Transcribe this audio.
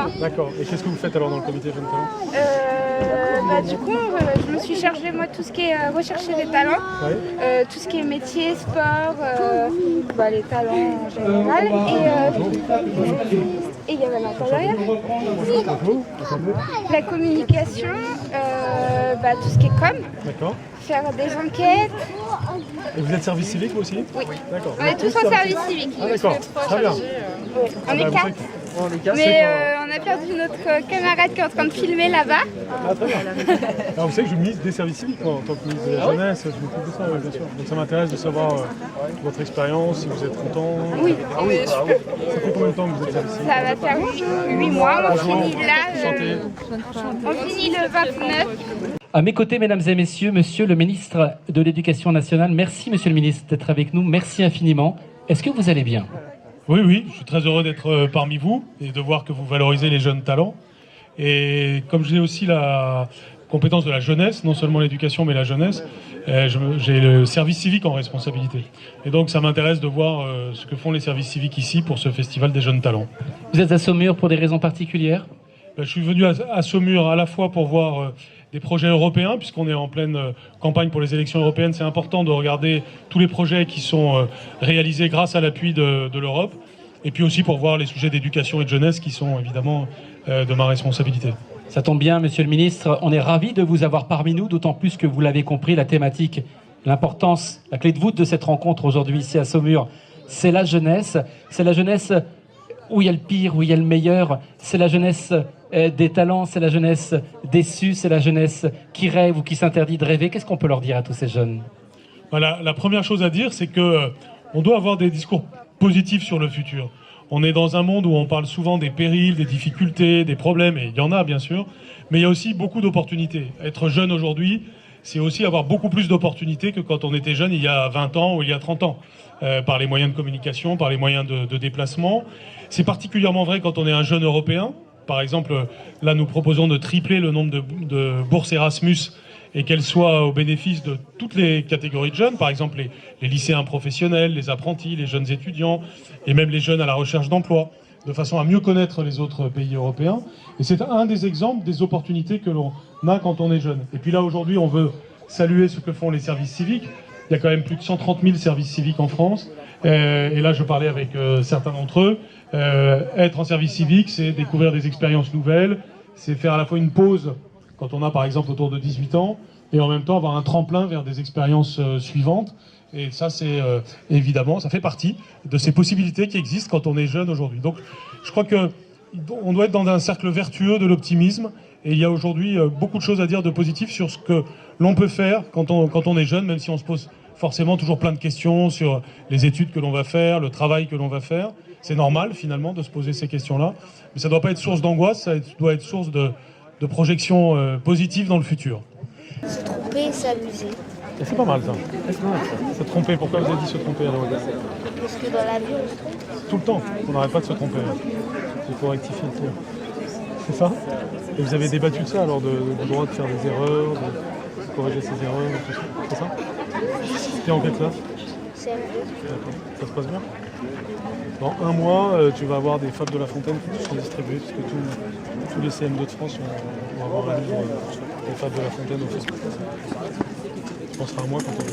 Talents. D'accord. Et qu'est-ce que vous faites alors dans le comité Jeunes Talents? Du coup, je me suis chargée moi de tout ce qui est rechercher des talents, Ouais. tout ce qui est métier, sport, les talents en général. Et il y avait l'intérieur. La communication, tout ce qui est com, D'accord. faire des enquêtes. Et vous êtes service civique vous aussi? Oui. D'accord. On est tous en service civique. Ah d'accord, très bien. On est quatre. Mais on a perdu notre camarade qui est en train de filmer là-bas. Ah très bien. Alors vous savez que je ministre des services civiques moi, en tant que ministre de la jeunesse, je m'occupe de ça, bien sûr. Donc ça m'intéresse de savoir votre expérience, si vous êtes content. Oui. Ça fait combien de temps que vous êtes service civique? Ça va faire 8 mois, on finit là. Santé. On finit le 29. À mes côtés, mesdames et messieurs, monsieur le ministre de l'Éducation nationale, merci monsieur le ministre d'être avec nous, merci infiniment. Est-ce que vous allez bien? Oui, je suis très heureux d'être parmi vous et de voir que vous valorisez les jeunes talents. Et comme j'ai aussi la compétence de la jeunesse, non seulement l'éducation mais la jeunesse, j'ai le service civique en responsabilité. Et donc ça m'intéresse de voir ce que font les services civiques ici pour ce festival des jeunes talents. Vous êtes à Saumur pour des raisons particulières? Je suis venu à Saumur à la fois pour voir des projets européens, puisqu'on est en pleine campagne pour les élections européennes. C'est important de regarder tous les projets qui sont réalisés grâce à l'appui de l'Europe, et puis aussi pour voir les sujets d'éducation et de jeunesse qui sont évidemment de ma responsabilité. Ça tombe bien, monsieur le ministre, on est ravis de vous avoir parmi nous, d'autant plus que vous l'avez compris, la thématique, l'importance, la clé de voûte de cette rencontre aujourd'hui ici à Saumur, c'est la jeunesse. C'est la jeunesse où il y a le pire, où il y a le meilleur. C'est la jeunesse des talents, c'est la jeunesse déçue, c'est la jeunesse qui rêve ou qui s'interdit de rêver. Qu'est-ce qu'on peut leur dire à tous ces jeunes? Voilà, la première chose à dire, c'est que on doit avoir des discours positifs sur le futur. On est dans un monde où on parle souvent des périls, des difficultés, des problèmes, et il y en a bien sûr, mais il y a aussi beaucoup d'opportunités. Être jeune aujourd'hui, c'est aussi avoir beaucoup plus d'opportunités que quand on était jeune il y a 20 ans ou il y a 30 ans, par les moyens de communication, par les moyens de déplacement. C'est particulièrement vrai quand on est un jeune Européen. Par exemple, là nous proposons de tripler le nombre de bourses Erasmus et qu'elles soient au bénéfice de toutes les catégories de jeunes, par exemple les lycéens professionnels, les apprentis, les jeunes étudiants et même les jeunes à la recherche d'emploi, de façon à mieux connaître les autres pays européens. Et c'est un des exemples des opportunités que l'on a quand on est jeune. Et puis là aujourd'hui on veut saluer ce que font les services civiques. Il y a quand même plus de 130 000 services civiques en France. Et là je parlais avec certains d'entre eux. Être en service civique, c'est découvrir des expériences nouvelles, c'est faire à la fois une pause quand on a par exemple autour de 18 ans, et en même temps avoir un tremplin vers des expériences suivantes. Et ça, c'est évidemment, ça fait partie de ces possibilités qui existent quand on est jeune aujourd'hui. Donc je crois qu'on doit être dans un cercle vertueux de l'optimisme, et il y a aujourd'hui beaucoup de choses à dire de positif sur ce que l'on peut faire quand on est jeune, même si on se pose forcément toujours plein de questions sur les études que l'on va faire, le travail que l'on va faire. C'est normal finalement de se poser ces questions-là, mais ça ne doit pas être source d'angoisse, ça doit être source de projection positive dans le futur. Se tromper et s'amuser. C'est pas mal ça. Se tromper, pourquoi vous avez dit se tromper alors? Parce que dans la vie on se trompe. Tout le temps, on n'arrête pas de se tromper. Il faut rectifier le tir. C'est ça? Et vous avez débattu de ça alors, du droit de faire des erreurs, de corriger ses erreurs, tout ça. C'est ça? T'es en quelle classe? C'est un peu. D'accord. Ça se passe bien? Dans un mois, tu vas avoir des fables de La Fontaine qui seront distribuées, parce que tous les CM2 de France vont avoir un livre des fables de La Fontaine au Facebook. Je pense à un mois quand on